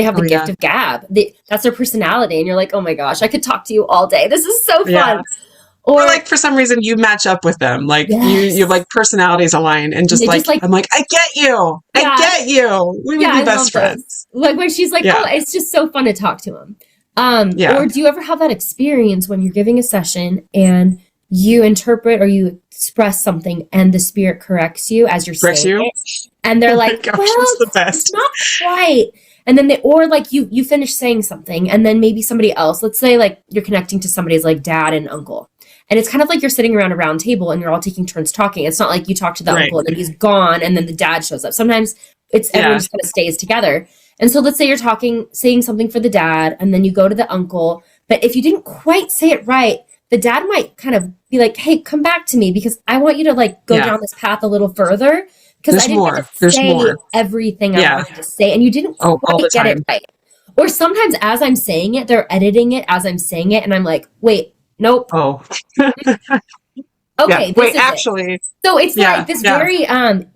have the gift of gab. That's their personality. And you're like, oh my gosh, I could talk to you all day. This is so fun. Yeah. Or like for some reason you match up with them. Like you like personalities align and just like, I'm like, I get you. I get you. We would be best friends. Like when she's like, oh, it's just so fun to talk to him. Or do you ever have that experience when you're giving a session and you interpret or you express something and the spirit corrects you as you're saying it? And they're like, gosh, well, it's not quite. And then or like you finish saying something and then maybe somebody else, let's say like you're connecting to somebody's like dad and uncle. And it's kind of like you're sitting around a round table and you're all taking turns talking. It's not like you talk to the uncle and then he's gone and then the dad shows up. Sometimes everyone just kind of stays together. And so let's say you're saying something for the dad and then you go to the uncle. But if you didn't quite say it right, the dad might kind of be like, hey, come back to me because I want you to like go down this path a little further. Because I didn't get to say everything I wanted to say, and you didn't quite get it right. Or sometimes as I'm saying it, they're editing it as I'm saying it, and I'm like, wait, nope. Oh. Okay, wait, actually. It. So it's like this very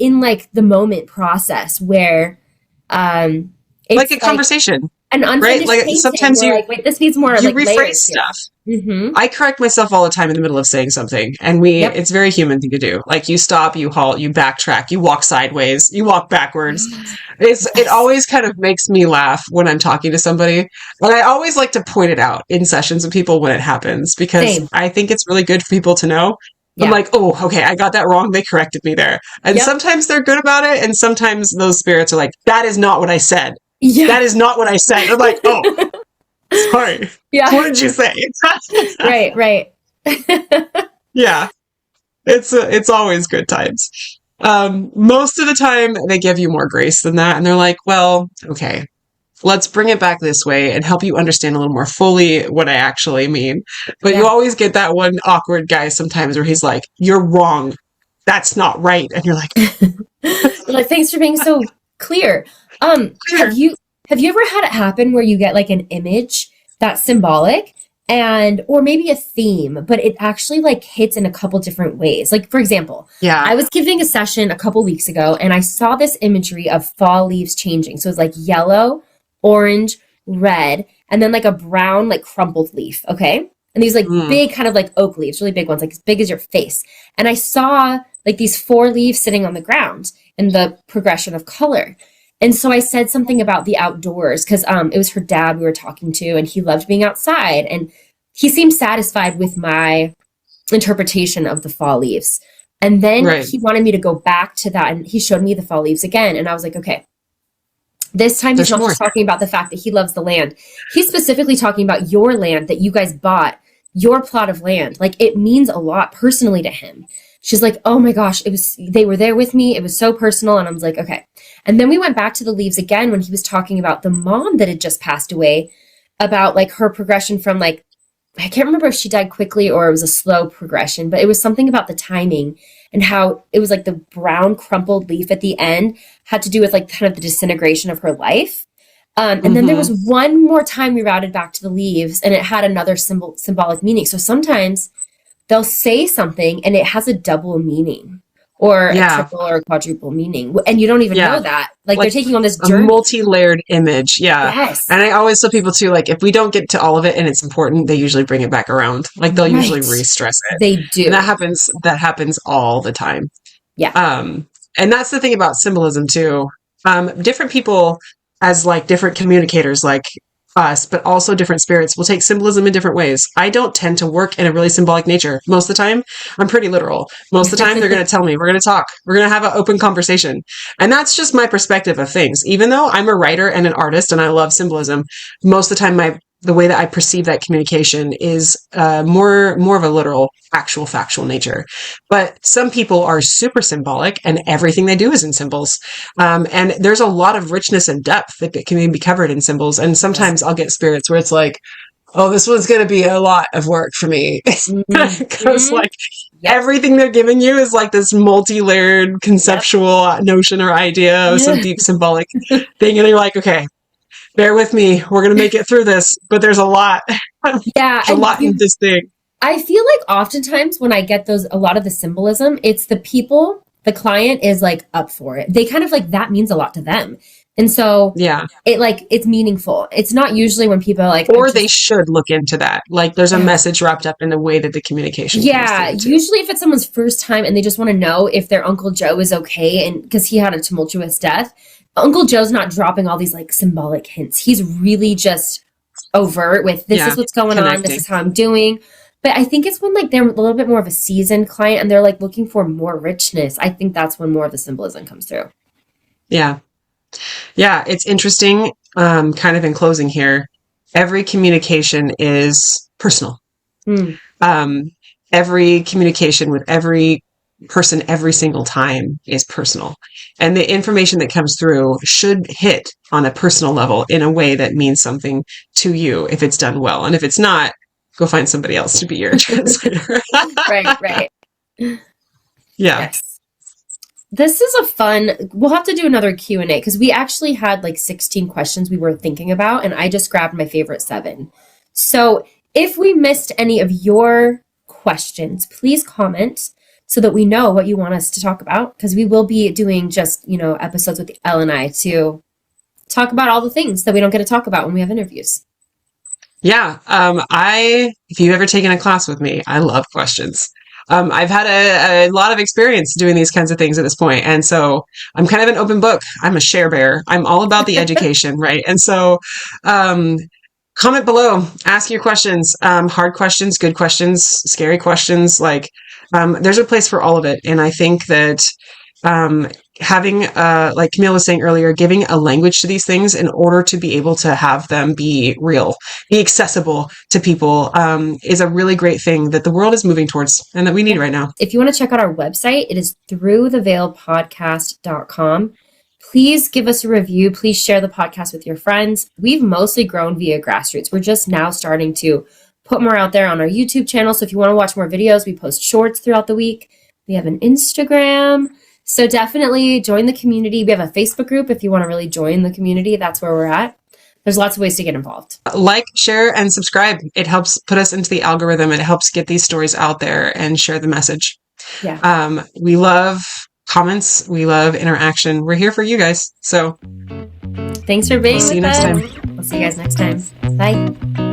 in like the moment process where it's like a conversation. An unfinished painting. Sometimes you like, wait, this needs more like rephrase stuff. I correct myself all the time in the middle of saying something, and it's a very human thing to do. Like you stop, you halt, you backtrack, you walk sideways, you walk backwards. It always kind of makes me laugh when I'm talking to somebody, but I always like to point it out in sessions with people when it happens because I think it's really good for people to know. I'm like, oh, okay, I got that wrong. They corrected me there, and sometimes they're good about it, and sometimes those spirits are like, that is not what I said. That is not what I said. I'm like, oh, sorry. What did you say? Right. Yeah. It's always good times. Most of the time they give you more grace than that. And they're like, well, okay, let's bring it back this way and help you understand a little more fully what I actually mean. But you always get that one awkward guy sometimes where he's like, you're wrong. That's not right. And you're like, like, thanks for being so clear. Have you ever had it happen where you get like an image that's symbolic or maybe a theme, but it actually like hits in a couple different ways? Like for example, I was giving a session a couple weeks ago and I saw this imagery of fall leaves changing. So it's like yellow, orange, red, and then like a brown, like crumpled leaf. Okay. And these like big kind of like oak leaves, really big ones, like as big as your face. And I saw like these 4 leaves sitting on the ground in the progression of color. And so I said something about the outdoors because it was her dad we were talking to and he loved being outside. And he seemed satisfied with my interpretation of the fall leaves. And then he wanted me to go back to that. And he showed me the fall leaves again. And I was like, okay, this time he's not just talking about the fact that he loves the land. He's specifically talking about your land that you guys bought, your plot of land. Like it means a lot personally to him. She's like, oh my gosh, they were there with me. It was so personal. And I was like, okay. And then we went back to the leaves again when he was talking about the mom that had just passed away, about like her progression from like, I can't remember if she died quickly or it was a slow progression, but it was something about the timing and how it was like the brown crumpled leaf at the end had to do with like kind of the disintegration of her life. And then there was one more time we routed back to the leaves and it had another symbolic meaning. So sometimes they'll say something and it has a double meaning or a triple or a quadruple meaning. And you don't even know that. Like they're taking on this journey. A multi-layered image. Yeah. Yes. And I always tell people too, like if we don't get to all of it and it's important, they usually bring it back around. Like they'll usually re-stress it. They do. And that happens all the time. Yeah. And that's the thing about symbolism too. Different people, as like different communicators like us, but also different spirits, will take symbolism in different ways. I don't tend to work in a really symbolic nature. Most of the time, I'm pretty literal. Most of the time, they're going to tell me, we're going to talk, we're going to have an open conversation. And that's just my perspective of things. Even though I'm a writer and an artist and I love symbolism, most of the time, the way that I perceive that communication is more of a literal, actual, factual nature. But some people are super symbolic, and everything they do is in symbols. And there's a lot of richness and depth that can be covered in symbols. And sometimes I'll get spirits where it's like, oh, this one's going to be a lot of work for me. Because like everything they're giving you is like this multi-layered conceptual notion or idea of some deep symbolic thing. And you're like, okay, bear with me. We're going to make it through this. But there's a lot. Yeah. There's a lot in this thing. I feel like oftentimes when I get a lot of the symbolism, it's the client is like up for it. They kind of like, that means a lot to them. And so it's meaningful. It's not usually when people are like, or they should look into that. Like there's a message wrapped up in the way that the communication. Yeah. Usually if it's someone's first time and they just want to know if their Uncle Joe is okay. And because he had a tumultuous death, Uncle Joe's not dropping all these like symbolic hints. He's really just overt with this is what's going on. This is how I'm doing. But I think it's when like they're a little bit more of a seasoned client and they're like looking for more richness. I think that's when more of the symbolism comes through. Yeah. Yeah. It's interesting. Kind of in closing here, every communication is personal. Every communication with every person every single time is personal. And the information that comes through should hit on a personal level in a way that means something to you if it's done well. And if it's not, go find somebody else to be your translator. Right. Yeah. Yes. This is we'll have to do another Q&A because we actually had like 16 questions we were thinking about and I just grabbed my favorite 7. So if we missed any of your questions, please comment so that we know what you want us to talk about because we will be doing just, episodes with Elle and I to talk about all the things that we don't get to talk about when we have interviews. Yeah. If you've ever taken a class with me, I love questions. I've had a lot of experience doing these kinds of things at this point. And so I'm kind of an open book. I'm a share bear. I'm all about the education, right? And so, comment below, ask your questions, hard questions, good questions, scary questions. Like, there's a place for all of it. And I think that, having, like Camille was saying earlier, giving a language to these things in order to be able to have them be real, be accessible to people, is a really great thing that the world is moving towards and that we need right now. If you want to check out our website, it is throughtheveilepodcast.com. Please give us a review. Please share the podcast with your friends. We've mostly grown via grassroots. We're just now starting to put more out there on our YouTube channel. So if you want to watch more videos, we post shorts throughout the week. We have an Instagram. So definitely join the community. We have a Facebook group if you want to really join the community. That's where we're at. There's lots of ways to get involved. Like, share, and subscribe. It helps put us into the algorithm. It helps get these stories out there and share the message. Yeah. We love comments. We love interaction. We're here for you guys. So thanks for being with us. See you next time. We'll see you guys next time. Bye.